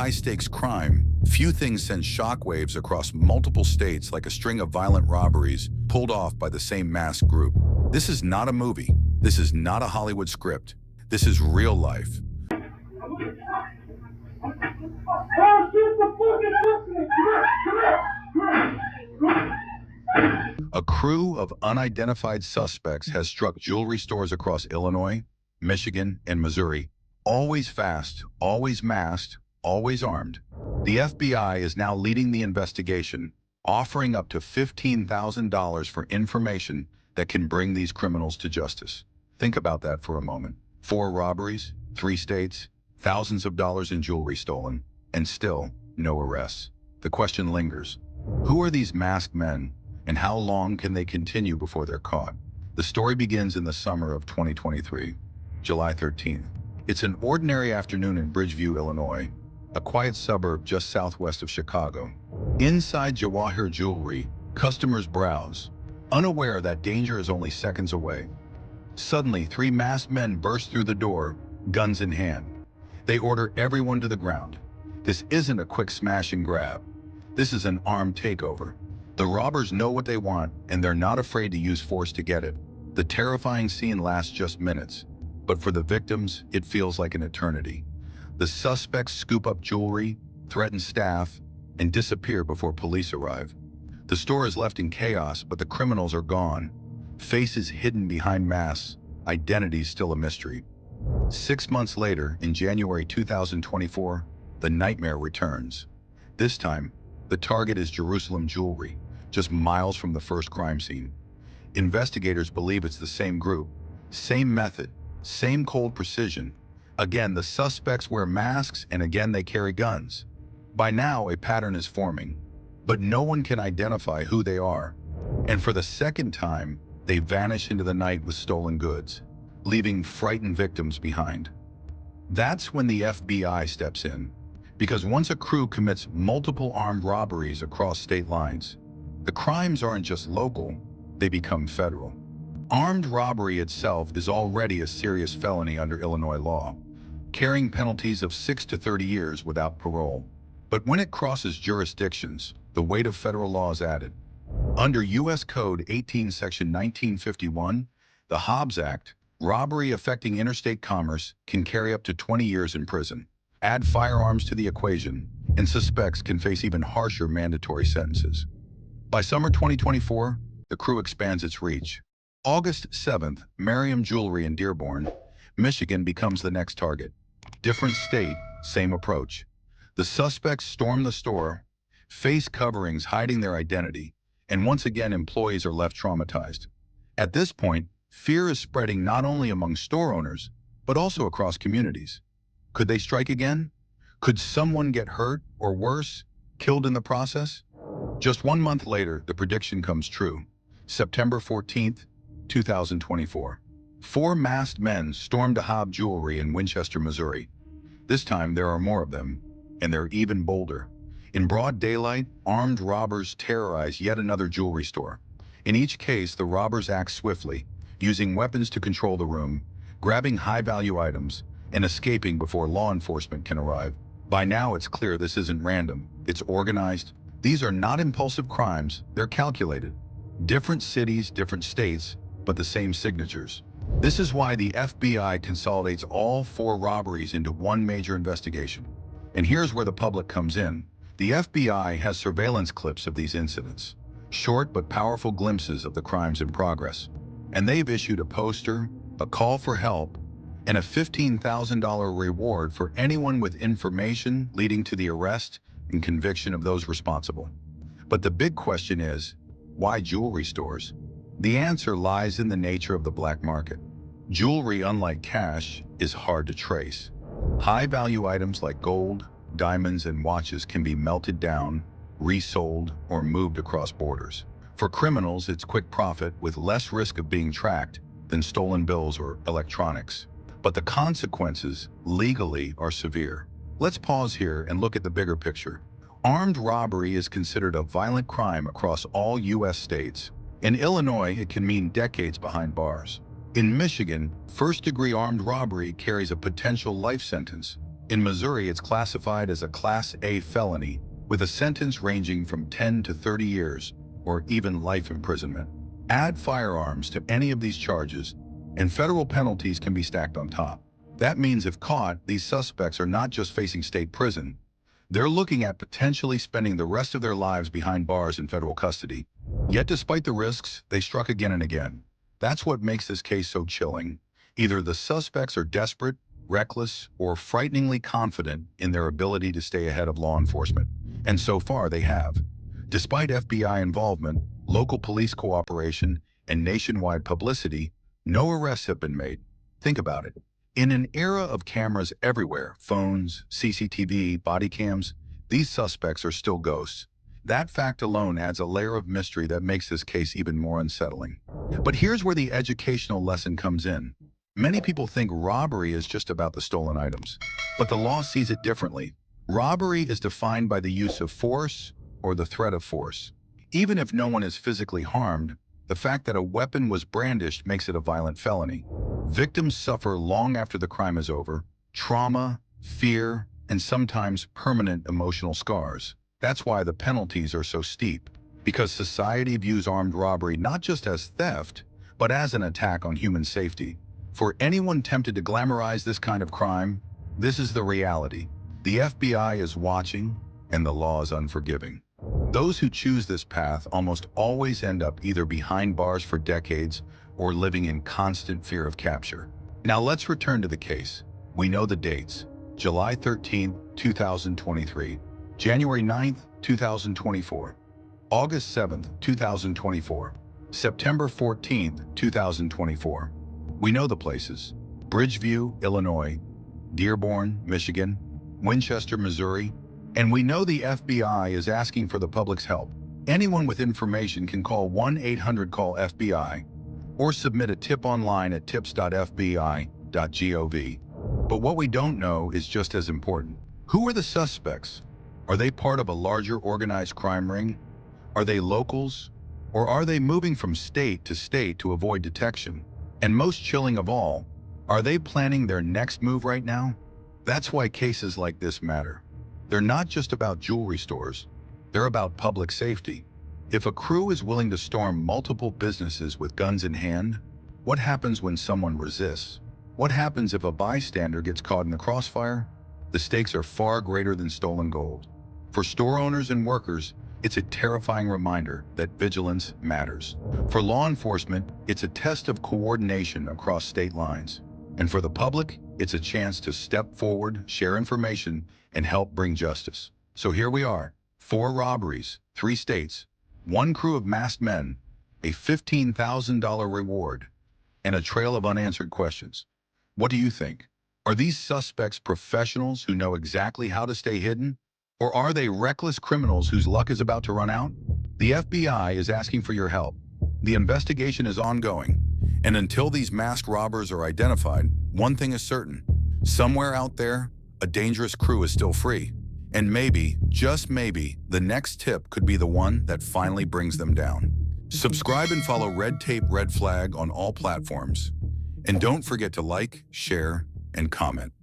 high-stakes crime, few things send shockwaves across multiple states like a string of violent robberies pulled off by the same masked group. This is not a movie. This is not a Hollywood script. This is real life. A crew of unidentified suspects has struck jewelry stores across Illinois, Michigan, and Missouri. Always fast, always masked, always armed. The FBI is now leading the investigation, offering up to $15,000 for information that can bring these criminals to justice. Think about that for a moment. 4 robberies, 3 states, thousands of dollars in jewelry stolen, and still no arrests. The question lingers. Who are these masked men, and how long can they continue before they're caught? The story begins in the summer of 2023, July 13th. It's an ordinary afternoon in Bridgeview, Illinois, a quiet suburb just southwest of Chicago. Inside Jawahir Jewelry, customers browse, unaware that danger is only seconds away. Suddenly, 3 masked men burst through the door, guns in hand. They order everyone to the ground. This isn't a quick smash and grab. This is an armed takeover. The robbers know what they want, and they're not afraid to use force to get it. The terrifying scene lasts just minutes, but for the victims, it feels like an eternity. The suspects scoop up jewelry, threaten staff, and disappear before police arrive. The store is left in chaos, but the criminals are gone. Faces hidden behind masks, identities still a mystery. 6 months later, in January 2024, the nightmare returns. This time, the target is Jerusalem Jewelry, just miles from the first crime scene. Investigators believe it's the same group, same method, same cold precision. Again, the suspects wear masks, and again they carry guns. By now, a pattern is forming, but no one can identify who they are. And for the second time, they vanish into the night with stolen goods, leaving frightened victims behind. That's when the FBI steps in, because once a crew commits multiple armed robberies across state lines, the crimes aren't just local, they become federal. Armed robbery itself is already a serious felony under Illinois law, carrying penalties of 6 to 30 years without parole. But when it crosses jurisdictions, the weight of federal law is added. Under U.S. Code 18, Section 1951, the Hobbs Act, robbery affecting interstate commerce can carry up to 20 years in prison. Add firearms to the equation, and suspects can face even harsher mandatory sentences. By summer 2024, the crew expands its reach. August 7th, Merriam Jewelry in Dearborn, Michigan becomes the next target. Different state, same approach. The suspects storm the store, face coverings hiding their identity, and once again employees are left traumatized. At this point, fear is spreading not only among store owners, but also across communities. Could they strike again? Could someone get hurt, or worse, killed in the process? Just 1 month later, the prediction comes true. September 14th, 2024. 4 masked men stormed a Hobbs Jewelry in Winchester, Missouri. This time, there are more of them, and they're even bolder. In broad daylight, armed robbers terrorize yet another jewelry store. In each case, the robbers act swiftly, using weapons to control the room, grabbing high-value items, and escaping before law enforcement can arrive. By now, it's clear this isn't random. It's organized. These are not impulsive crimes, they're calculated. Different cities, different states, but the same signatures. This is why the FBI consolidates all 4 robberies into one major investigation. And here's where the public comes in. The FBI has surveillance clips of these incidents, short but powerful glimpses of the crimes in progress. And they've issued a poster, a call for help, and a $15,000 reward for anyone with information leading to the arrest and conviction of those responsible. But the big question is, why jewelry stores? The answer lies in the nature of the black market. Jewelry, unlike cash, is hard to trace. High-value items like gold, diamonds, and watches can be melted down, resold, or moved across borders. For criminals, it's quick profit with less risk of being tracked than stolen bills or electronics. But the consequences, legally, are severe. Let's pause here and look at the bigger picture. Armed robbery is considered a violent crime across all U.S. states. In Illinois, it can mean decades behind bars. In Michigan, first-degree armed robbery carries a potential life sentence. In Missouri, it's classified as a Class A felony with a sentence ranging from 10 to 30 years or even life imprisonment. Add firearms to any of these charges, and federal penalties can be stacked on top. That means if caught, these suspects are not just facing state prison, they're looking at potentially spending the rest of their lives behind bars in federal custody. Yet despite the risks, they struck again and again. That's what makes this case so chilling. Either the suspects are desperate, reckless, or frighteningly confident in their ability to stay ahead of law enforcement. And so far, they have. Despite FBI involvement, local police cooperation, and nationwide publicity, no arrests have been made. Think about it. In an era of cameras everywhere, phones, CCTV, body cams, these suspects are still ghosts. That fact alone adds a layer of mystery that makes this case even more unsettling. But here's where the educational lesson comes in. Many people think robbery is just about the stolen items, but the law sees it differently. Robbery is defined by the use of force or the threat of force. Even if no one is physically harmed, the fact that a weapon was brandished makes it a violent felony. Victims suffer long after the crime is over, trauma, fear, and sometimes permanent emotional scars. That's why the penalties are so steep, because society views armed robbery not just as theft, but as an attack on human safety. For anyone tempted to glamorize this kind of crime, this is the reality. The FBI is watching, and the law is unforgiving. Those who choose this path almost always end up either behind bars for decades or living in constant fear of capture. Now let's return to the case. We know the dates: July 13, 2023, January 9, 2024, August 7, 2024, September 14, 2024. We know the places: Bridgeview, Illinois, Dearborn, Michigan, Winchester, Missouri, and we know the FBI is asking for the public's help. Anyone with information can call 1-800-CALL-FBI or submit a tip online at tips.fbi.gov. But what we don't know is just as important. Who are the suspects? Are they part of a larger organized crime ring? Are they locals? Or are they moving from state to avoid detection? And most chilling of all, are they planning their next move right now? That's why cases like this matter. They're not just about jewelry stores, they're about public safety. If a crew is willing to storm multiple businesses with guns in hand, what happens when someone resists? What happens if a bystander gets caught in the crossfire? The stakes are far greater than stolen gold. For store owners and workers, it's a terrifying reminder that vigilance matters. For law enforcement, it's a test of coordination across state lines. And for the public, it's a chance to step forward, share information, and help bring justice. So here we are, 4 robberies, 3 states, 1 crew of masked men, a $15,000 reward, and a trail of unanswered questions. What do you think? Are these suspects professionals who know exactly how to stay hidden? Or are they reckless criminals whose luck is about to run out? The FBI is asking for your help. The investigation is ongoing. And until these masked robbers are identified, one thing is certain. Somewhere out there, a dangerous crew is still free. And maybe, just maybe, the next tip could be the one that finally brings them down. Subscribe and follow Red Tape Red Flag on all platforms. And don't forget to like, share, and comment.